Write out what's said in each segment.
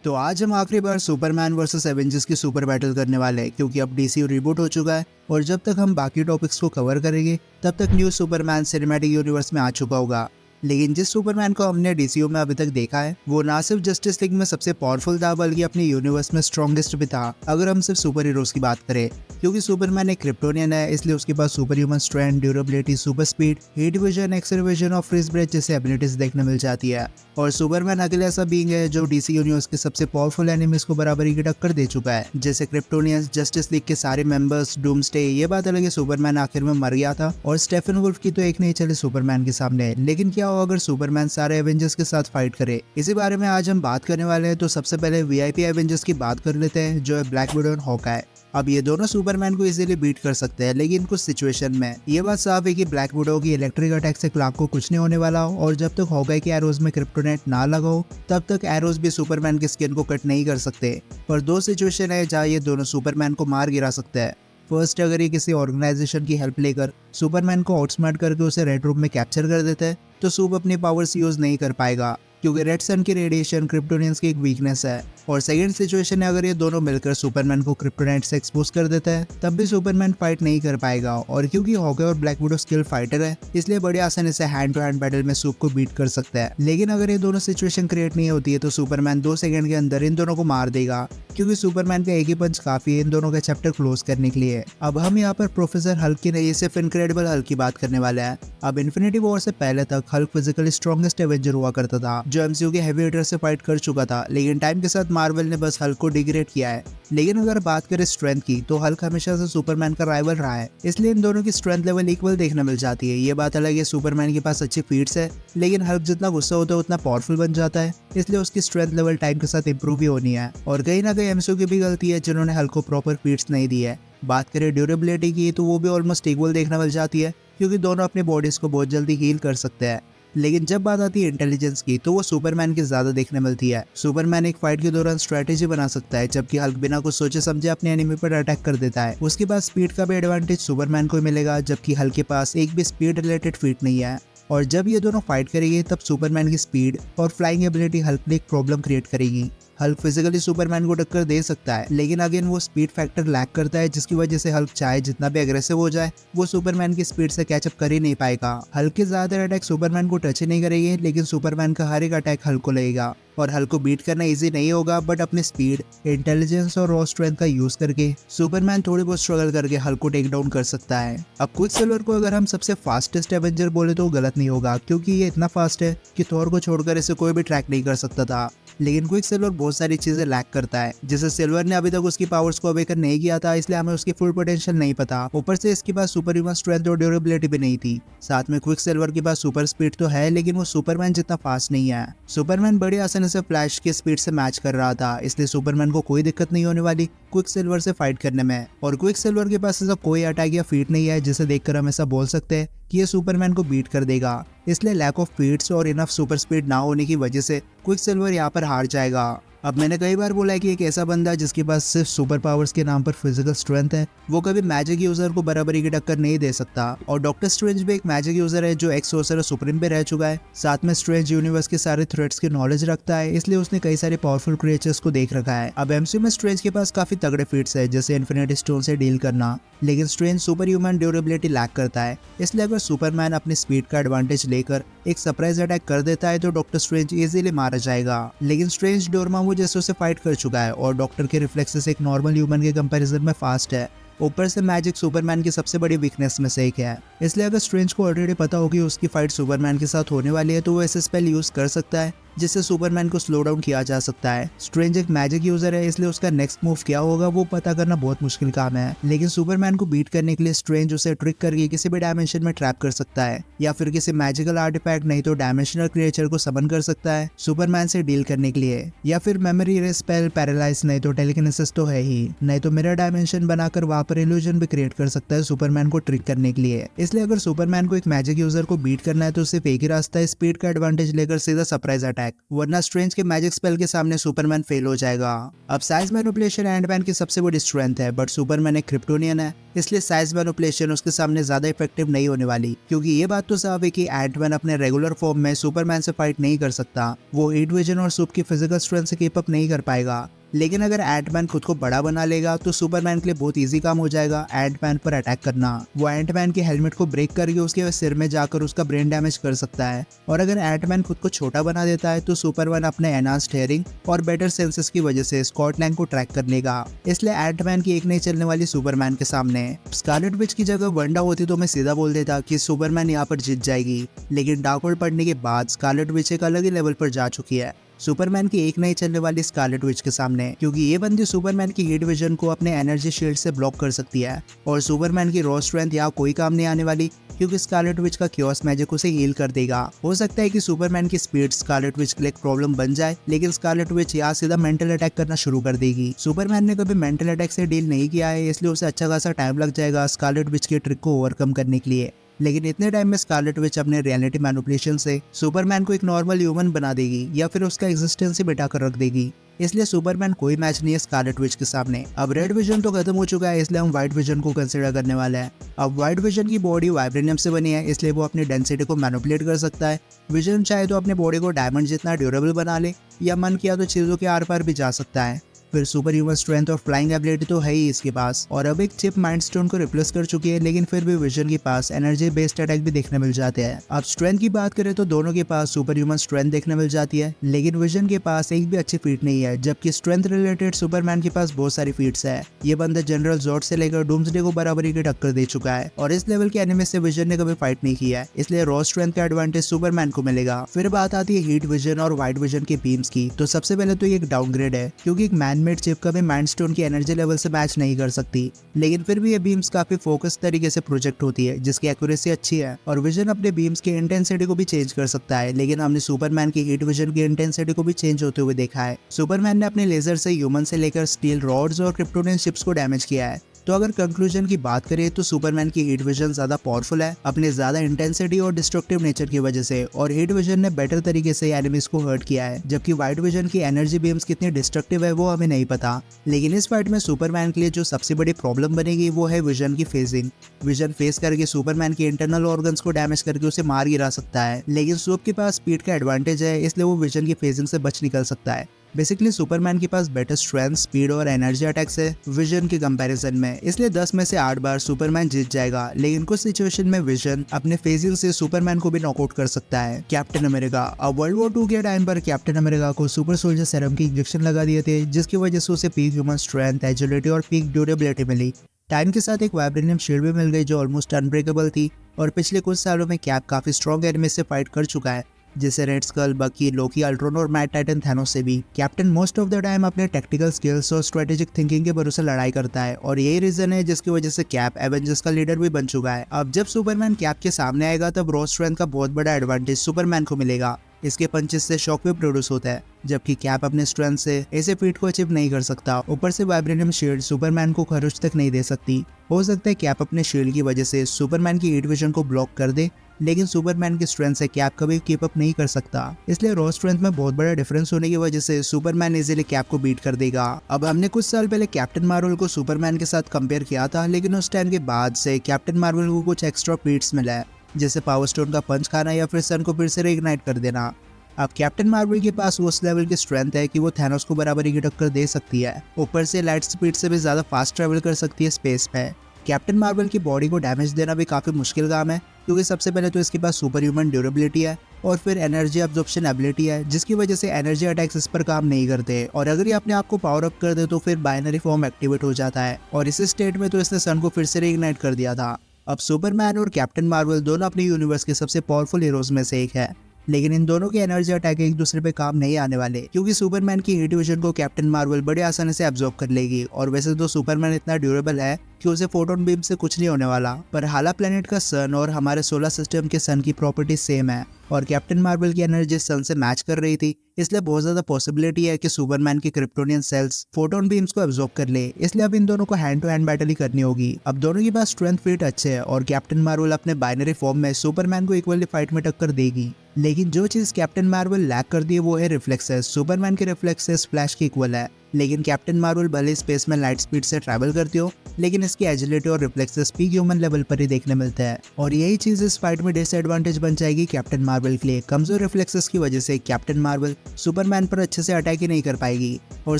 तो आज हम आखिरी बार सुपरमैन वर्सेस एवेंजर्स की सुपर बैटल करने वाले हैं, क्योंकि अब डीसीयू रिबूट हो चुका है और जब तक हम बाकी टॉपिक्स को कवर करेंगे तब तक न्यू सुपरमैन सिनेमैटिक यूनिवर्स में आ चुका होगा। लेकिन जिस सुपरमैन को हमने डीसीयू में अभी तक देखा है वो ना सिर्फ जस्टिस लीग में सबसे पावरफुल था बल्कि अपने यूनिवर्स में स्ट्रॉन्गेस्ट भी था, अगर हम सिर्फ सुपर हीरोज की बात करें। क्योंकि सुपरमैन एक क्रिप्टोनियन है, इसलिए उसके पास super human strength, durability, super speed, heat vision, x-ray vision और फ्रीज ब्रेथ जैसे एबिलिटीज देखने मिल जाती है। और सुपरमैन अकेले ऐसा बीइंग है जो डीसी यूनिवर्स के सबसे पावरफुल एनिमीज को बराबरी की टक्कर दे चुका है, जैसे क्रिप्टोनियंस, जस्टिस लीग के सारे मेंबर्स, डूम्सडे। ये बात अलग है, सुपरमैन आखिर में मर गया था और स्टेफन वुल्फ की तो एक नहीं चले सुपरमैन के सामने। लेकिन क्या हो अगर सुपरमैन सारे एवेंजर्स के साथ फाइट करे? इसी बारे में आज हम बात करने वाले हैं। तो सबसे पहले वीआईपी एवेंजर्स की बात कर लेते हैं, जो है ब्लैक विडो और हॉकाई। अब ये दोनों सुपरमैन को इजीली बीट कर सकते हैं, लेकिन कुछ सिचुएशन में ये बात साफ है कि ब्लैक विडो की इलेक्ट्रिक अटैक से क्लार्क को कुछ नहीं होने वाला हो, और जब तक हॉकाई के एरोज में क्रिप्टोनाइट ना लगा हो तब तक एरोज भी सुपरमैन की स्किन को कट नहीं कर सकते। पर दो सिचुएशन है जहाँ ये दोनों सुपरमैन को मार गिरा सकते हैं। फर्स्ट, अगर ये किसी ऑर्गेनाइजेशन की हेल्प लेकर सुपरमैन को आउटस्मार्ट करके उसे रेड रूम में कैप्चर कर देते हैं तो सूप अपनी पावर्स यूज नहीं कर पाएगा, क्योंकि रेड सन की रेडिएशन क्रिप्टोनियंस की एक वीकनेस है। और सेकंड सिचुएशन है, अगर ये दोनों मिलकर सुपरमैन को क्रिप्टोनाइट से एक्सपोज कर देता है तब भी सुपरमैन फाइट नहीं कर पाएगा। और क्योंकि हॉकाई और ब्लैक विडो स्किल फाइटर है, इसलिए बड़ी आसानी से हैंड टू हैंड बैटल में सूप को बीट कर सकता है। लेकिन अगर ये दोनों सिचुएशन क्रिएट नहीं होती है तो सुपरमैन 2 सेकंड के अंदर इन दोनों को मार देगा, क्योंकि सुपरमैन का एक ही पंच काफी है इन दोनों का चैप्टर क्लोज करने के लिए। अब हम यहाँ पर प्रोफेसर हल्क की नहीं, सिर्फ इनक्रेडिबल हल्क की बात करने वाले हैं। अब इन्फिनिटी वॉर से पहले तक हल्क फिजिकली स्ट्रॉन्गेस्ट एवेंजर हुआ करता था, जो एमसीयू के हेवी हिटर से फाइट कर चुका था। लेकिन टाइम के साथ मार्वल ने बस हल्क को डिग्रेड किया है। लेकिन अगर बात करें स्ट्रेंथ की तो हल्क हमेशा से सुपरमैन का राइवल रहा है, इसलिए इन दोनों की स्ट्रेंथ लेवल इक्वल देखने मिल जाती है। ये बात अलग है, सुपरमैन के पास अच्छी फीट्स है, लेकिन हल्क जितना गुस्सा होता है उतना पावरफुल बन जाता है, इसलिए उसकी स्ट्रेंथ लेवल टाइम के साथ इंप्रूव ही होनी है। और कहीं ना कहीं एमसीयू की भी गलती है जिन्होंने हल्क को प्रॉपर फीट्स नहीं दी है। बात करें ड्यूरेबिलिटी की तो वो भी ऑलमोस्ट इक्वल देखने मिल जाती है, क्योंकि दोनों अपने बॉडीज को बहुत जल्दी हील कर सकते हैं। लेकिन जब बात आती है इंटेलिजेंस की तो वो सुपरमैन की ज्यादा देखने मिलती है। सुपरमैन एक फाइट के दौरान स्ट्रेटेजी बना सकता है, जबकि हल्क बिना कुछ सोचे समझे अपने एनिमी पर अटैक कर देता है। उसके बाद स्पीड का भी एडवांटेज सुपरमैन को मिलेगा, जबकि हल्क के पास एक भी स्पीड रिलेटेड फीट नहीं है। और जब ये दोनों फाइट करेंगे तब सुपरमैन की स्पीड और फ्लाइंग एबिलिटी हल्क में एक प्रॉब्लम क्रिएट करेगी। हल्क फिजिकली सुपरमैन को टक्कर दे सकता है, लेकिन अगेन वो स्पीड फैक्टर लैक करता है, जिसकी वजह से हल्क चाहे जितना भी एग्रेसिव हो जाए वो सुपरमैन की स्पीड से कैचअप कर ही नहीं पाएगा। हल्क के ज्यादातर अटैक सुपरमैन को टच ही नहीं करेंगे, लेकिन सुपरमैन का हर एक अटैक हल्क को लगेगा। और हल्क को बीट करना इजी नहीं होगा, बट अपनी स्पीड, इंटेलिजेंस और रॉ स्ट्रेंथ का यूज करके सुपरमैन थोड़ी बहुत स्ट्रगल करके हल्क को टेक डाउन कर सकता है। अब क्विकसिल्वर को अगर हम सबसे फास्टेस्ट एवेंजर बोले तो गलत नहीं होगा, क्योंकि ये इतना फास्ट है कि थॉर को छोड़कर इसे कोई भी ट्रैक नहीं कर सकता था। लेकिन क्विकसिल्वर बहुत सारी चीजें लैक करता है, जैसे सिल्वर ने अभी तक उसकी पावर्स को अवेकन नहीं किया था, इसलिए हमें उसकी फुल पोटेंशियल नहीं पता। ऊपर से इसके पास सुपर ह्यूमन स्ट्रेंथ और ड्यूरेबिलिटी भी नहीं थी। साथ में क्विकसिल्वर के पास सुपर स्पीड तो है, लेकिन वो सुपरमैन जितना फास्ट नहीं है। सुपरमैन बड़ी आसानी से फ्लैश की स्पीड से मैच कर रहा था, इसलिए सुपरमैन को कोई दिक्कत नहीं होने वाली क्विकसिल्वर से फाइट करने में। और क्विकसिल्वर के पास ऐसा कोई अटैक या फीट नहीं है जिसे देखकर हम ऐसा बोल सकते हैं कि ये सुपरमैन को बीट कर देगा। इसलिए लैक ऑफ फीट्स और इनफ सुपर स्पीड ना होने की वजह से क्विकसिल्वर यहाँ पर हार जाएगा। अब मैंने कई बार बोला है कि एक ऐसा बंदा जिसके पास सिर्फ सुपर पावर्स के नाम पर फिजिकल स्ट्रेंथ है, वो कभी मैजिक यूजर को बराबरी की टक्कर नहीं दे सकता। और डॉक्टर स्ट्रेंज भी एक मैजिक यूजर है जो एक्स सोर्सर सुप्रीम पे रह चुका है। साथ में स्ट्रेंज यूनिवर्स के सारे थ्रेट्स की नॉलेज रखता है, इसलिए उसने कई सारे पावरफुल क्रिएचर्स को देख रखा है। अब एमसीयू में स्ट्रेंज के पास काफी तगड़े फीट्स है, जैसे इन्फिनिटी स्टोन से डील करना, लेकिन strange superhuman durability lack करता है। इसलिए अगर सुपरमैन अपनी स्पीड का एडवांटेज लेकर एक सरप्राइज अटैक कर देता है तो डॉक्टर स्ट्रेंज इजीली मारा जाएगा। लेकिन स्ट्रेंज डोरमामू जैसे उसे फाइट कर चुका है और डॉक्टर के रिफ्लेक्सेस एक नॉर्मल ह्यूमन के कंपैरिजन में फास्ट है। ऊपर से मैजिक सुपरमैन की सबसे बड़ी वीकनेस में से एक है, इसलिए अगर स्ट्रेंज को ऑलरेडी पता हो कि उसकी फाइट सुपरमैन के साथ होने वाली है तो वो ऐसे स्पेल यूज कर सकता है जिससे सुपरमैन को स्लो डाउन किया जा सकता है। स्ट्रेंज एक मैजिक यूजर है, इसलिए उसका नेक्स्ट मूव क्या होगा वो पता करना बहुत मुश्किल काम है। लेकिन सुपरमैन को बीट करने के लिए स्ट्रेंज उसे ट्रिक करके किसी भी डायमेंशन में ट्रैप कर सकता है, या फिर किसी मैजिकल आर्टिफैक्ट नहीं तो डायमेंशनल क्रिएचर को समन कर सकता है सुपरमैन से डील करने के लिए, या फिर मेमोरी इरेज स्पेल, पैरालाइज नहीं तो टेलीकिनेसिस तो है ही, नहीं तो मिरर डायमेंशन बनाकर वहां पर इल्यूजन भी क्रिएट कर सकता है सुपरमैन को ट्रिक करने के लिए। इसलिए अगर सुपरमैन को एक मैजिक यूजर को बीट करना है तो सिर्फ एक ही रास्ता है, स्पीड का एडवांटेज लेकर सीधा सरप्राइज अटैक अटैक, वरना स्ट्रेंज के मैजिक स्पेल के सामने सुपरमैन फेल हो जाएगा। अब साइज मैनिपुलेशन एंटमैन की सबसे बड़ी स्ट्रेंथ है, बट सुपरमैन एक क्रिप्टोनियन है, इसलिए साइज मैनिपुलेशन उसके सामने ज्यादा इफेक्टिव नहीं होने वाली, क्योंकि ये बात तो साफ है कि एंटमैन अपने रेगुलर फॉर्म में सुपरमैन से फाइट नहीं कर सकता। वो हीट विजन और सूप की फिजिकल स्ट्रेंथ से कीप अप नहीं कर पाएगा। लेकिन अगर एंटमैन खुद को बड़ा बना लेगा तो सुपरमैन के लिए बहुत इजी काम हो जाएगा एंटमैन पर अटैक करना। वो एंटमैन के हेलमेट को ब्रेक करके उसके सिर में जाकर उसका ब्रेन डैमेज कर सकता है। और अगर एंटमैन खुद को छोटा बना देता है तो सुपरमैन अपने एनहांस्ड हेयरिंग और बेटर सेंसेस की वजह से स्कॉट लैंग को ट्रैक कर लेगा। इसलिए एंटमैन की एक नहीं चलने वाली सुपरमैन के सामने। स्कारलेट विच की जगह वंडा होती तो मैं सीधा बोल देता कि सुपरमैन यहाँ पर जीत जाएगी, लेकिन डार्क वर्ल्ड पढ़ने के बाद स्कारलेट विच एक अलग ही लेवल पर जा चुकी है सुपरमैन की एक नहीं चलने वाली स्कारलेट विच के सामने, क्योंकि ये बंदी सुपरमैन की हीट विजन को अपने एनर्जी शील्ड से ब्लॉक कर सकती है। और सुपरमैन की रॉ स्ट्रेंथ यहाँ कोई काम नहीं आने वाली, क्योंकि स्कारलेट विच का क्योस मैजिक उसे हील कर देगा। हो सकता है कि सुपरमैन की स्पीड स्कारलेट विच के लिए एक प्रॉब्लम बन जाए, लेकिन स्कारलेट विच यहाँ सीधा मेंटल अटैक करना शुरू कर देगी। सुपरमैन ने कभी मेंटल अटैक से डील नहीं किया है, इसलिए उसे अच्छा खासा टाइम लग जाएगा स्कारलेट विच की ट्रिक को ओवरकम करने के लिए। लेकिन इतने टाइम में स्कारलेट विच अपने रियलिटी मैनिपुलेशन से सुपरमैन को एक नॉर्मल ह्यूमन बना देगी या फिर उसका एग्जिस्टेंस ही बिठा कर रख देगी। इसलिए सुपरमैन कोई मैच नहीं है स्कारलेट विच के सामने। अब रेड विजन तो खत्म हो चुका है, इसलिए हम व्हाइट विजन को कंसिडर करने वाले हैं। अब व्हाइट विजन की बॉडी वाइब्रेनियम से बनी है, इसलिए वो अपनी डेंसिटी को मैनिपुलेट कर सकता है। विजन चाहे तो अपने बॉडी को डायमंड जितना ड्यूरेबल बना ले, या मन किया तो चीजों के आर पार भी जा सकता है। फिर सुपर ह्यूमन स्ट्रेंथ और फ्लाइंग एबिलिटी तो है ही इसके पास, और अब एक चिप माइंड स्टोन को रिप्लेस कर चुकी है, लेकिन फिर भी विजन के पास एनर्जी बेस्ड अटैक भी देखने मिल जाते हैं। अब स्ट्रेंथ की बात करें तो दोनों के पास सुपर ह्यूमन स्ट्रेंथ देखने मिल जाती है, लेकिन विजन के पास एक भी अच्छी फीट नहीं है, जबकि स्ट्रेंथ रिलेटेड सुपरमैन के पास बहुत सारी फीट्स है। ये बंदा जनरल जॉर्ड से लेकर डूम्सडे को बराबरी की टक्कर दे चुका है, और इस लेवल के एनिमी से विजन ने कभी फाइट नहीं किया है, इसलिए रॉ स्ट्रेंथ का एडवांटेज सुपरमैन को मिलेगा। फिर बात आती है हीट विजन और व्हाइट विजन के बीम्स की, तो सबसे पहले तो ये एक डाउनग्रेड है, क्योंकि एक मैनमेड चिप कभी माइंड स्टोन की एनर्जी लेवल से मैच नहीं कर सकती। लेकिन फिर भी ये बीम्स काफी फोकस तरीके से प्रोजेक्ट होती है, जिसकी एक्यूरेसी अच्छी है, और विजन अपने बीम्स की इंटेंसिटी को भी चेंज कर सकता है। लेकिन हमने सुपरमैन की हीट विजन की इंटेंसिटी को भी चेंज होते हुए देखा है। सुपरमैन ने अपने लेजर से ह्यूमन से लेकर स्टील रॉड्स और क्रिप्टोनियन शिप्स को डैमेज किया है। तो अगर कंक्लूजन की बात करें तो सुपरमैन की हीट विजन ज्यादा पावरफुल है अपने ज्यादा इंटेंसिटी और डिस्ट्रक्टिव नेचर की वजह से, और हीट विजन ने बेटर तरीके से एनिमीज को हर्ट किया है, जबकि व्हाइट विजन की एनर्जी बीम्स कितनी डिस्ट्रक्टिव है वो हमें नहीं पता। लेकिन इस फाइट में सुपरमैन के लिए जो सबसे बड़ी प्रॉब्लम बनेगी वो है विजन की फेजिंग। विजन फेस करके सुपरमैन के इंटरनल ऑर्गन्स को डैमेज करके उसे मार गिरा सकता है, लेकिन सूप के पास स्पीड का एडवांटेज है, इसलिए वो विजन की फेजिंग से बच निकल सकता है। बेसिकली सुपरमैन के पास बेटर स्ट्रेंथ, स्पीड और एनर्जी अटैक्स है विजन के कंपैरिजन में, इसलिए 10 में से 8 बार सुपरमैन जीत जाएगा। लेकिन कुछ सिचुएशन में विजन अपने फेजिंग से सुपरमैन को भी नॉकआउट कर सकता है। Captain America. अब वर्ल्ड वॉर 2 के टाइम पर कैप्टन अमेरिका को सुपर सोल्जर सेरम की इंजेक्शन लगा दिए थे, जिसकी वजह से उसे पीक ह्यूमन स्ट्रेंथ, एजिलिटी और पीक ड्यूरेबिलिटी मिली। टाइम के साथ एक वाइब्रेनियम शील्ड भी मिल गई जो ऑलमोस्ट अनब्रेकेबल थी, और पिछले कुछ सालों में कैप काफी स्ट्रॉन्ग एनिमी से फाइट कर चुका है, जैसे रेड स्कल, बकी, लोकी, अल्ट्रॉन और मैड टाइटन थैनोस से भी। Captain most of the time अपने टेक्टिकल स्किल्स और स्ट्रेटेजिक थिंकिंग के भरोसे लड़ाई करता है, और यही रीजन है जिसकी वजह से कैप एवेंजर्स का लीडर भी बन चुका है। अब जब सुपरमैन कैप के सामने आएगा तब रॉ स्ट्रेंथ का बहुत बड़ा एडवांटेज सुपरमैन को मिलेगा। इसके पंचेस से शॉकवेव प्रोड्यूस होता है, जबकि कैप अपने स्ट्रेंथ से ऐसे फीट को अचीव नहीं कर सकता। ऊपर से वाइब्रेनियम शील्ड सुपरमैन को खरोच तक नहीं दे सकती। हो सकता है कैप अपने शील्ड की वजह से सुपरमैन की हीट विजन को ब्लॉक कर दे, लेकिन सुपरमैन की स्ट्रेंथ से कैप कभी कीप अप नहीं कर सकता। इसलिए रॉ स्ट्रेंथ में बहुत बड़ा डिफरेंस होने की वजह से सुपरमैन इजीली कैप को बीट कर देगा। अब हमने कुछ साल पहले कैप्टन मार्वल को सुपरमैन के साथ कंपेयर किया था, लेकिन उस टाइम के बाद से कैप्टन मार्वल को कुछ एक्स्ट्रा फीट्स मिला है, जैसे पावर स्टोन का पंच खाना या फिर सन को फिर से रीइग्नाइट कर देना। अब कैप्टन मार्वल के पास उस लेवल की स्ट्रेंथ है कि वो थैनोस को बराबरी की टक्कर दे सकती है। ऊपर से लाइट स्पीड से भी ज्यादा फास्ट ट्रेवल कर सकती है स्पेस में। कैप्टन मार्वल की बॉडी को डैमेज देना भी काफी मुश्किल काम है, क्योंकि सबसे पहले तो इसके पास सुपर ह्यूमन ड्यूरेबिलिटी है, और फिर एनर्जी अब्जॉर्प्शन एबिलिटी है, जिसकी वजह से एनर्जी अटैक्स इस पर काम नहीं करते। और अगर ये अपने आप को पावर अप कर दे तो फिर बाइनरी फॉर्म एक्टिवेट हो जाता है, और इस स्टेट में तो इसने सन को फिर से रीइग्नाइट कर दिया था। अब सुपरमैन और कैप्टन मार्वल दोनों अपने यूनिवर्स के सबसे पावरफुल हीरोज में से एक है, लेकिन इन दोनों के एनर्जी अटैक एक दूसरे पे काम नहीं आने वाले, क्योंकि सुपरमैन की हीट विजन को कैप्टन मार्वल बड़े आसानी से एब्जॉर्ब कर लेगी। और वैसे तो सुपरमैन इतना ड्यूरेबल है कि उसे फोटोन बीम से कुछ नहीं होने वाला, पर हाला प्लेनेट का सन और हमारे सोलर सिस्टम के सन की प्रॉपर्टी सेम है और कैप्टन मार्वल की एनर्जी सन से मैच कर रही थी, इसलिए बहुत ज्यादा पॉसिबिलिटी है कि सुपरमैन की क्रिप्टोनियन सेल्स फोटोन बीम्स को एब्जॉर्ब कर ले। इसलिए अब इन दोनों को हैंड टू हैंड बैटल ही करनी होगी। अब दोनों के पास स्ट्रेंथ फीट अच्छे है और कैप्टन मार्वल अपने बाइनरी फॉर्म में सुपरमैन को इक्वली फाइट में टक्कर देगी। लेकिन जो चीज कैप्टन मार्वल लैक कर दी है वो है रिफ्लेक्सेस। सुपरमैन के रिफ्लेक्सेस फ्लैश के इक्वल है, लेकिन कैप्टन मार्वल भले स्पेस में लाइट स्पीड से ट्रैवल करती हो, लेकिन इसकी एजिलिटी और रिफ्लेक्सेस पीक ह्यूमन लेवल पर ही देखने मिलते हैं। और यही चीज इस फाइट में डिसएडवांटेज बन जाएगी कैप्टन मार्वल के लिए। कमजोर रिफ्लेक्सेस की वजह से कैप्टन मार्वल सुपरमैन पर अच्छे से अटैक ही नहीं कर पाएगी और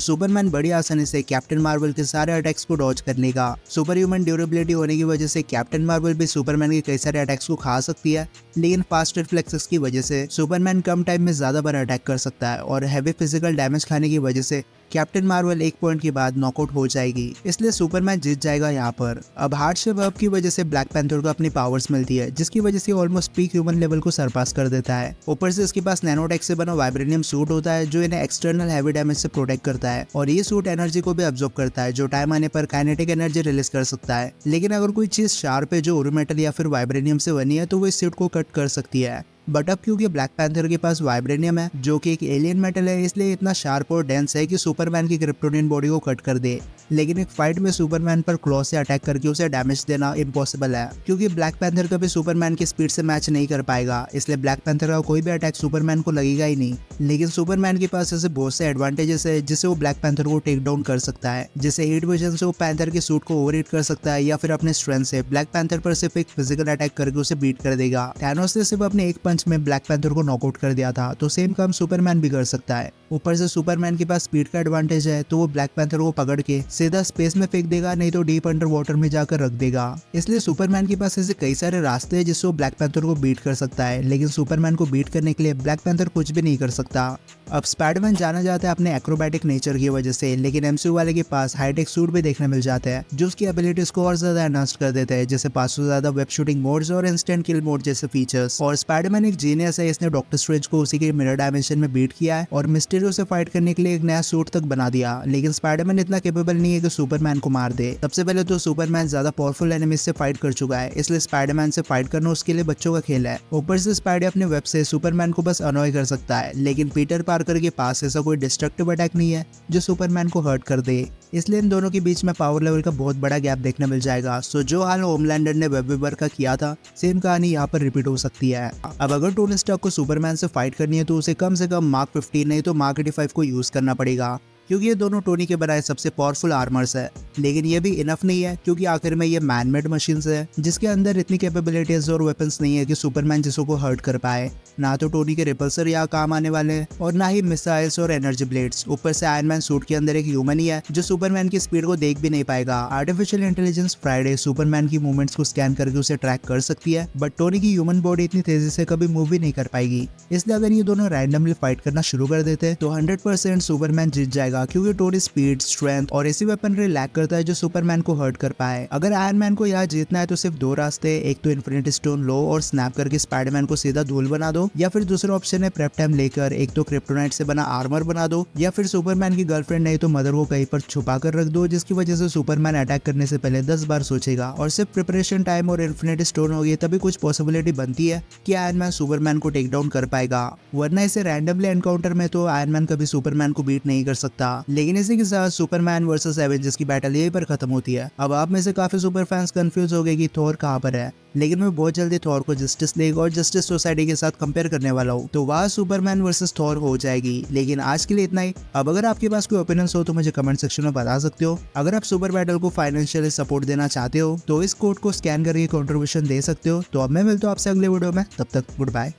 सुपरमैन बड़ी आसानी से कैप्टन मार्वल के सारे अटैक्स को डॉज कर लेगा। सुपर ह्यूमन ड्यूरेबिलिटी होने की वजह से कैप्टन मार्वल भी सुपरमैन के कई सारे अटैक्स को खा सकती है, लेकिन फास्ट रिफ्लेक्सेस की वजह से सुपरमैन कम टाइम में ज्यादा बार अटैक कर सकता है और हैवी फिजिकल डैमेज खाने की वजह से कैप्टन मार्वल एक पॉइंट के बाद नॉकआउट हो जाएगी। इसलिए सुपरमैन जीत जाएगा यहाँ पर। अब हार्डशिप वर्ब की वजह से ब्लैक पैंथर को अपनी पावर्स मिलती है, जिसकी वजह से ऑलमोस्ट पीक ह्यूमन लेवल को सरपास कर देता है। ऊपर से इसके पास नैनोटेक से बना वाइब्रेनियम सूट होता है जो इन्हें एक्सटर्नल हैवी डैमेज से प्रोटेक्ट करता है और ये सूट एनर्जी को भी अब्सॉर्ब करता है, जो टाइम आने पर काइनेटिक एनर्जी रिलीज कर सकता है। लेकिन अगर कोई चीज शार्प है जो ओर मेटल या फिर वाइब्रेनियम से बनी है तो वो इस सूट को कट कर सकती है। बट अब क्योंकि ब्लैक पैंथर के पास वाइब्रेनियम है जो कि एक एलियन मेटल है, इसलिए इतना शार्प और डेंस है कि सुपरमैन की क्रिप्टोनियन बॉडी को कट कर दे। लेकिन एक फाइट में सुपरमैन पर क्लॉ से अटैक करके उसे डैमेज देना इम्पॉसिबल है, क्योंकि ब्लैक पैंथर कभी सुपरमैन की स्पीड से मैच नहीं कर पाएगा। इसलिए ब्लैक पैंथर का कोई भी अटैक सुपरमैन को लगेगा ही नहीं। लेकिन सुपरमैन के पास ऐसे बहुत से एडवांटेजेस है जिससे वो ब्लैक पैंथर को टेक डाउन कर सकता है। जैसे हीट विजन से वो पैंथर के सूट को ओवरहीट कर सकता है, या फिर अपने स्ट्रेंथ से ब्लैक पैंथर पर सिर्फ एक फिजिकल अटैक करके उसे बीट कर देगा। थैनोस ने सिर्फ अपने एक पंच में ब्लैक पैंथर को नॉकआउट कर दिया था, तो सेम काम सुपरमैन भी कर सकता है। ऊपर से सुपरमैन के पास स्पीड का एडवांटेज है, तो वो ब्लैक पैंथर को पकड़ के सीधा स्पेस में फेंक देगा, नहीं तो डीप अंडर वाटर में जाकर रख देगा। इसलिए सुपरमैन के पास ऐसे कई सारे रास्ते हैं जिससे वो ब्लैक पैंथर को बीट कर सकता है, लेकिन सुपरमैन को बीट करने के लिए ब्लैक पैंथर कुछ भी नहीं कर सकता। अब स्पाइडरमैन जाना जाता है अपने एक्रोबैटिक नेचर की वजह से, लेकिन एमसीयू वाले के पास हाईटेक सूट भी देखने मिल जाते हैं जो उसकी एबिलिटीज को और ज्यादा एनहांस कर देते हैं, जैसे 500 से ज्यादा वेब शूटिंग मोड्स और इंस्टेंट किल मोड जैसे फीचर्स। और स्पाइडरमैन एक जीनियस है, इसने डॉक्टर स्ट्रेंज को उसी के मिरर डायमेंशन में बीट किया है और मिस्टीरियो से फाइट करने के लिए एक नया सूट तक बना दिया। लेकिन स्पाइडरमैन इतना कैपेबल नहीं है कि सुपरमैन को मार दे। सबसे पहले तो सुपरमैन ज्यादा पावरफुल एनिमीज से फाइट कर चुका है, इसलिए स्पाइडरमैन से फाइट करना उसके लिए बच्चों का खेल है। ऊपर से स्पाइडर अपने वेब से सुपरमैन को बस अनॉय कर सकता है, लेकिन पीटर पार्कर के पास ऐसा कोई डिस्ट्रक्टिव अटैक नहीं है जो सुपरमैन को हर्ट कर दे। इसलिए इन दोनों के बीच में पावर लेवल का बहुत बड़ा गैप देखने मिल जाएगा। सो जो हाल होमलैंडर ने वेब वेबर का किया था, सेम कहानी यहाँ पर रिपीट हो सकती है। अब अगर टोनी स्टार्क को सुपरमैन से फाइट करनी है तो उसे कम से कम मार्क 15 नहीं तो मार्क 85 को यूज करना पड़ेगा, क्योंकि ये दोनों टोनी के बनाए सबसे पावरफुल आर्मर्स है। लेकिन ये भी इनफ नहीं है, क्योंकि आखिर में ये मैनमेड मशीन्स है जिसके अंदर इतनी कैपेबिलिटीज और वेपन्स नहीं है कि सुपरमैन जिसको को हर्ट कर पाए। ना तो टोनी के रिपल्सर यहाँ काम आने वाले हैं और ना ही मिसाइल्स और एनर्जी ब्लेड्स। ऊपर से आयरन मैन सूट के अंदर एक ह्यूमन ही है जो सुपरमैन की स्पीड को देख भी नहीं पाएगा। आर्टिफिशियल इंटेलिजेंस फ्राइडे सुपरमैन की मूवमेंट्स को स्कैन करके उसे ट्रैक कर सकती है, बट टोनी की ह्यूमन बॉडी इतनी तेजी से कभी मूव भी नहीं कर पाएगी। इसलिए अगर ये दोनों रैंडमली फाइट करना शुरू कर देते तो 100% सुपरमैन जीत जाएगा, क्योंकि टोनी स्पीड, स्ट्रेंथ और ऐसी वेपनरी लैक करता है जो सुपरमैन को हर्ट कर पाए। अगर आयरन मैन को यहाँ जीतना है तो सिर्फ दो रास्ते, एक तो इन्फिनिटी स्टोन लो और स्नैप करके स्पाइडरमैन को सीधा धूल बना दो, या फिर दूसरा ऑप्शन है प्रेप टाइम लेकर एक तो क्रिप्टोनाइट से बना आर्मर बना दो, या फिर सुपरमैन की गर्लफ्रेंड नहीं तो मदर को कहीं पर छुपा कर रख दो, जिसकी वजह से सुपरमैन अटैक करने से पहले 10 बार सोचेगा। और सिर्फ प्रिपरेशन टाइम और इन्फिनिटी स्टोन होगी तभी कुछ पॉसिबिलिटी बनती है कि आयरन मैन सुपरमैन को टेक डाउन कर पाएगा, वरना इसे रैंडमली एनकाउंटर में तो आयरन मैन कभी सुपरमैन को बीट नहीं कर सकता। लेकिन इसी के साथ सुपरमैन वर्सेस एवेंजर्स की बैटल यहीं पर खत्म होती है। अब आप में से काफी सुपर फैंस कंफ्यूज हो गए कि थॉर कहाँ पर है, लेकिन मैं बहुत जल्दी थॉर को जस्टिस लीग और जस्टिस सोसाइटी के साथ कंपेयर करने वाला हूँ, तो वहाँ सुपरमैन वर्सेस थॉर हो जाएगी। लेकिन आज के लिए इतना ही। अब अगर आपके पास कोई ओपिनियंस हो तो मुझे कमेंट सेक्शन में बता सकते हो। अगर आप सुपर बैटल को फाइनेंशियली सपोर्ट देना चाहते हो तो इस कोड को स्कैन करके कंट्रीब्यूशन दे सकते हो। तो अब मैं मिलता हूँ आपसे अगले वीडियो में, तब तक गुड बाय।